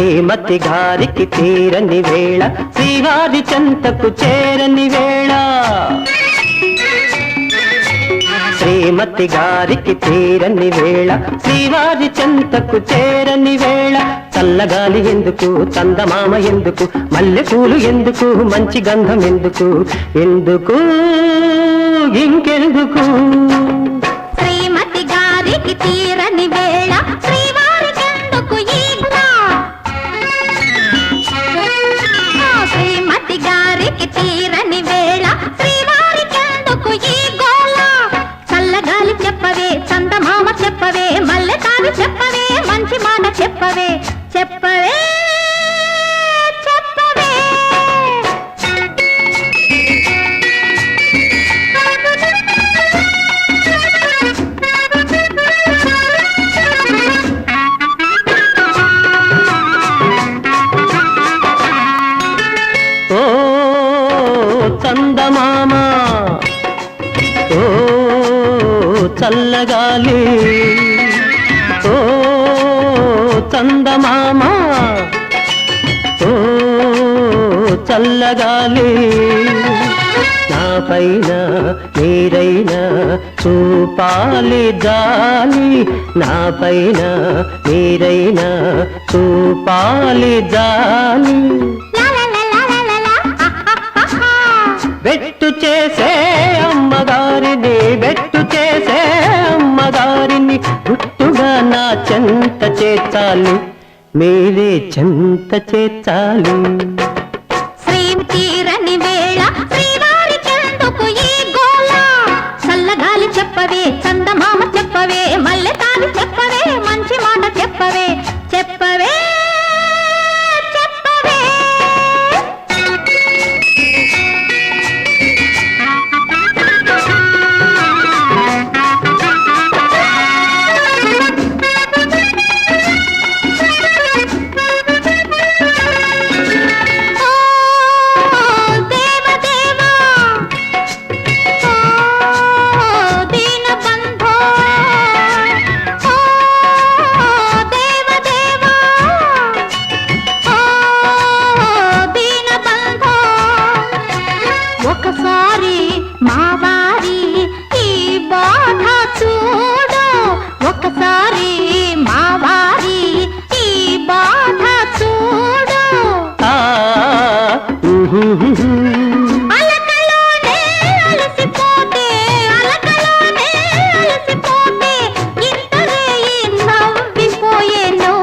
శ్రీమతి గారికి తీరని వేళ శ్రీవారి చెంతకు చేరని వేళ శ్రీమతి గారికి తీరని వేళ శ్రీవారి చెంతకు చేరని వేళ చల్లగాలి ఎందుకు చందమామ ఎందుకు మల్లెపూలు ఎందుకు మంచి గంధం ఎందుకు ఎందుకు ఇంకెందుకు శ్రీమతి గారికి తీరని వేళ శ్రీవారి చెంతకు శ్రీమతి గారికి తీరని వేళ శ్రీవారి చెంతకు ఈ గోళ చల్లగాలి చెప్పవే చందమామ చెప్పవే మల్లె తాను చెప్పవే మంచి మాట చెప్పవే చెప్పవే చెప్పవే ఓ చందమామ ఓ చల్లగాలి ఓ చందమామ ఓ చల్లగాలి నా పైన మీరైనా చూపాలి జాలి నా పైన మీరైనా చూపాలి జాలి బెట్టు చేసే అమ్మగారిని బెట్టు చేసే అమ్మగారిని గుట్టుగా నా చెంత చేర్చాలి మీరే చెంత చేర్చాలి తీరని వేళ శ్రీవారి చెంతకు ఈ గోళ చల్లగాలి చెప్పవే చందమామ చెప్పవే మల్లె తాను చెప్పవే మంచి మాట చెప్పవే చెప్పవే చెప్పవే ఒకసారి మా వారి ఈ బాధ చూడు ఒకసారి మా వారి ఈ బాధ చూడు అలకలోనే అలసిపోతే అలకలోనే అలసిపోతే ఇంతనే నవ్విపోయేను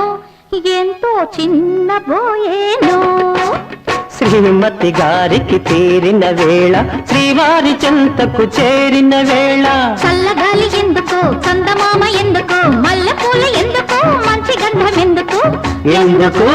ఎంతో చిన్నబోయేను శ్రీమతి గారికి తీరిన వేళ శ్రీవారి చెంతకు చేరిన వేళ చల్లగాలి ఎందుకు చందమామ ఎందుకు మల్లెపూలు ఎందుకు మంచి గంధం ఎందుకు ఎందుకు